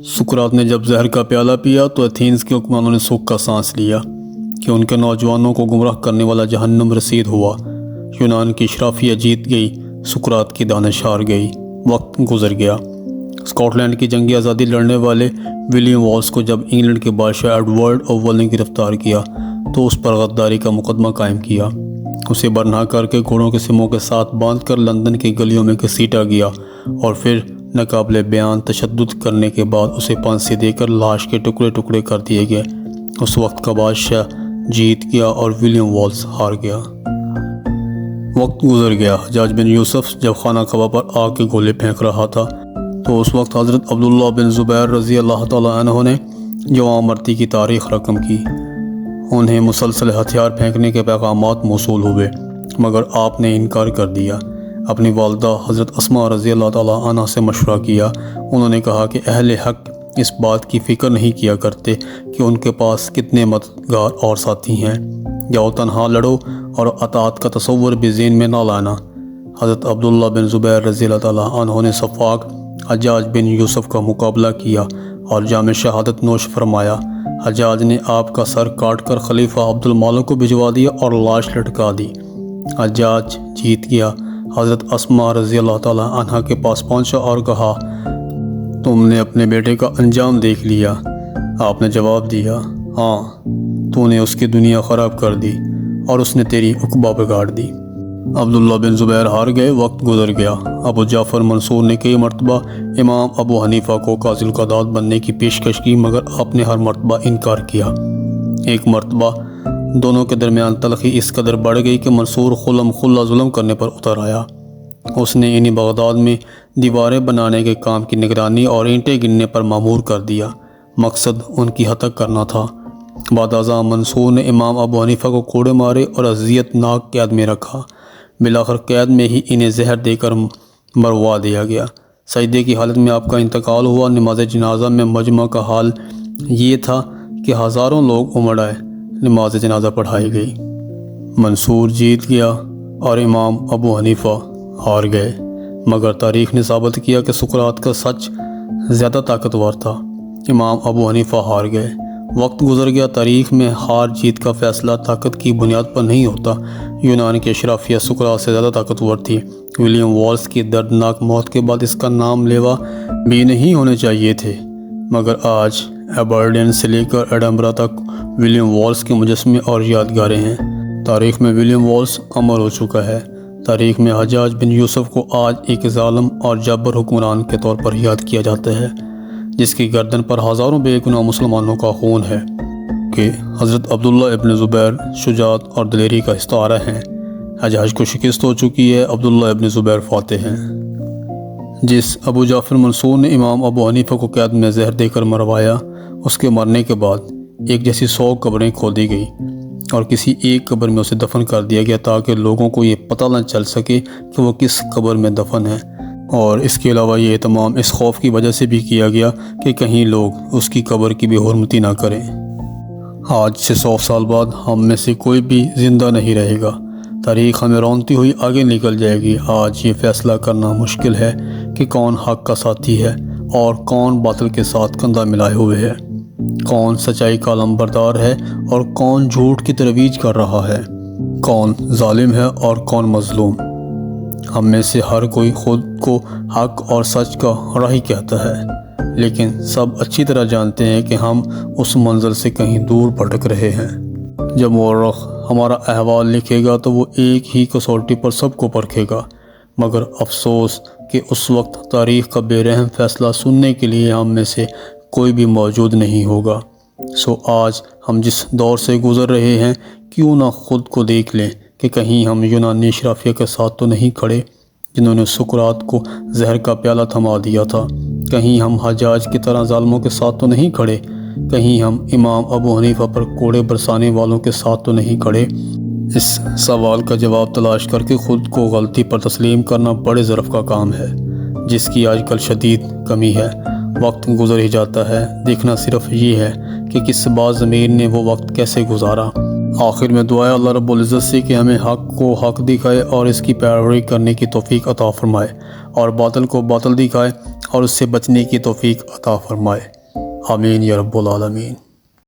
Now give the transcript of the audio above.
سقراط نے جب زہر کا پیالہ پیا تو ایتھینز کے حکمرانوں نے سکھ کا سانس لیا کہ ان کے نوجوانوں کو گمراہ کرنے والا جہنم رسید ہوا۔ یونان کی اشرافیہ جیت گئی، سقراط کی دانش ہار گئی، وقت گزر گیا۔ اسکاٹ لینڈ کی جنگی آزادی لڑنے والے ولیم والس کو جب انگلینڈ کے بادشاہ ایڈورڈ اول نے گرفتار کیا تو اس پر غداری کا مقدمہ قائم کیا۔ اسے برہنہ کر کے گھوڑوں کے سموں کے ساتھ باندھ کر لندن کی گلیوں میں گھسیٹا گیا اور پھر ناقابل بیان تشدد کرنے کے بعد اسے پھانسی دے کر لاش کے ٹکڑے ٹکڑے کر دیے گئے۔ اس وقت کا بادشاہ جیت گیا اور ولیم والس ہار گیا۔ وقت گزر گیا۔ حجاج بن یوسف جب خانہ کعبہ پر آگ کے گولے پھینک رہا تھا تو اس وقت حضرت عبداللہ بن زبیر رضی اللہ تعالیٰ عنہ نے جواں مرتی کی تاریخ رقم کی۔ انہیں مسلسل ہتھیار پھینکنے کے پیغامات موصول ہوئے مگر آپ نے انکار کر دیا۔ اپنی والدہ حضرت اسماء رضی اللہ تعالیٰ عنہ سے مشورہ کیا۔ انہوں نے کہا کہ اہل حق اس بات کی فکر نہیں کیا کرتے کہ ان کے پاس کتنے مددگار اور ساتھی ہیں، جاؤ تنہا لڑو اور اطاعت کا تصور بھی ذہن میں نہ لانا۔ حضرت عبداللہ بن زبیر رضی اللہ تعالیٰ عنہ نے صفاق حجاج بن یوسف کا مقابلہ کیا اور جام شہادت نوش فرمایا۔ حجاج نے آپ کا سر کاٹ کر خلیفہ عبد المالک کو بھجوا دیا اور لاش لٹکا دی۔ حجاج جیت گیا۔ حضرت اسماء رضی اللہ تعالیٰ عنہ کے پاس پہنچا اور کہا، تم نے اپنے بیٹے کا انجام دیکھ لیا؟ آپ نے جواب دیا، ہاں، تو نے اس کی دنیا خراب کر دی اور اس نے تیری عقبہ بگاڑ دی۔ عبداللہ بن زبیر ہار گئے، وقت گزر گیا۔ ابو جعفر منصور نے کئی مرتبہ امام ابو حنیفہ کو قاضی القضات بننے کی پیشکش کی مگر آپ نے ہر مرتبہ انکار کیا۔ ایک مرتبہ دونوں کے درمیان تلخی اس قدر بڑھ گئی کہ منصور خلم خلا ظلم کرنے پر اتر آیا۔ اس نے انہیں بغداد میں دیواریں بنانے کے کام کی نگرانی اور اینٹیں گننے پر مامور کر دیا۔ مقصد ان کی ہتک کرنا تھا۔ بعد ازاں منصور نے امام ابو حنیفہ کو کوڑے مارے اور اذیت ناک قید میں رکھا۔ بالآخر قید میں ہی انہیں زہر دے کر مروا دیا گیا۔ سجدے کی حالت میں آپ کا انتقال ہوا۔ نماز جنازہ میں مجمع کا حال یہ تھا کہ ہزاروں لوگ امڑ آئے۔ نماز جنازہ پڑھائی گئی۔ منصور جیت گیا اور امام ابو حنیفہ ہار گئے مگر تاریخ نے ثابت کیا کہ سقراط کا سچ زیادہ طاقتور تھا۔ امام ابو حنیفہ ہار گئے، وقت گزر گیا۔ تاریخ میں ہار جیت کا فیصلہ طاقت کی بنیاد پر نہیں ہوتا۔ یونان کی اشرافیہ سقراط سے زیادہ طاقتور تھی۔ ولیم والس کی دردناک موت کے بعد اس کا نام لیوا بھی نہیں ہونے چاہیے تھے مگر آج ایبرڈین سے لے کر ایڈنبرا تک ولیم والس کے مجسمے اور یادگاریں ہیں۔ تاریخ میں ولیم والس امر ہو چکا ہے۔ تاریخ میں حجاج بن یوسف کو آج ایک ظالم اور جابر حکمران کے طور پر یاد کیا جاتا ہے جس کی گردن پر ہزاروں بے گناہ مسلمانوں کا خون ہے کہ حضرت عبداللہ ابن زبیر شجاعت اور دلیری کا استعارہ ہیں۔ حجاج کو شکست ہو چکی ہے، عبداللہ ابن زبیر فاتح ہیں۔ جس ابو جعفر منصور نے امام ابو حنیفہ کو قید میں زہر دے کر مروایا، اس کے مرنے کے بعد ایک جیسی 100 قبریں کھودی گئی اور کسی ایک قبر میں اسے دفن کر دیا گیا تاکہ لوگوں کو یہ پتہ نہ چل سکے کہ وہ کس قبر میں دفن ہے، اور اس کے علاوہ یہ اہتمام اس خوف کی وجہ سے بھی کیا گیا کہ کہیں لوگ اس کی قبر کی بے حرمتی نہ کریں۔ آج سے 100 سال بعد ہم میں سے کوئی بھی زندہ نہیں رہے گا۔ تاریخ ہمیں رونتی ہوئی آگے نکل جائے گی۔ آج یہ فیصلہ کرنا مشکل ہے کہ کون حق کا ساتھی ہے اور کون باطل کے ساتھ کندھا ملائے ہوئے ہے، کون سچائی کا علمبردار ہے اور کون جھوٹ کی ترویج کر رہا ہے، کون ظالم ہے اور کون مظلوم۔ ہم میں سے ہر کوئی خود کو حق اور سچ کا راہی کہتا ہے، لیکن سب اچھی طرح جانتے ہیں کہ ہم اس منزل سے کہیں دور بھٹک رہے ہیں۔ جب مورخ ہمارا احوال لکھے گا تو وہ ایک ہی کسوٹی پر سب کو پرکھے گا، مگر افسوس کہ اس وقت تاریخ کا بے رحم فیصلہ سننے کے لیے ہم میں سے کوئی بھی موجود نہیں ہوگا۔ سو آج ہم جس دور سے گزر رہے ہیں کیوں نہ خود کو دیکھ لیں کہ کہیں ہم یونانی اشرافیہ کے ساتھ تو نہیں کھڑے جنہوں نے سقراط کو زہر کا پیالہ تھما دیا تھا، کہیں ہم حجاج کی طرح ظالموں کے ساتھ تو نہیں کھڑے، کہیں ہم امام ابو حنیفہ پر کوڑے برسانے والوں کے ساتھ تو نہیں کھڑے۔ اس سوال کا جواب تلاش کر کے خود کو غلطی پر تسلیم کرنا بڑے ظرف کا کام ہے جس کی آج کل شدید کمی ہے۔ وقت گزر ہی جاتا ہے، دیکھنا صرف یہ ہے کہ کس باز ضمیر نے وہ وقت کیسے گزارا۔ آخر میں دعائے اللہ رب العزت سے کہ ہمیں حق کو حق دکھائے اور اس کی پیروی کرنے کی توفیق عطا فرمائے، اور باطل کو باطل دکھائے اور اس سے بچنے کی توفیق عطا فرمائے۔ آمین یا رب العالمین۔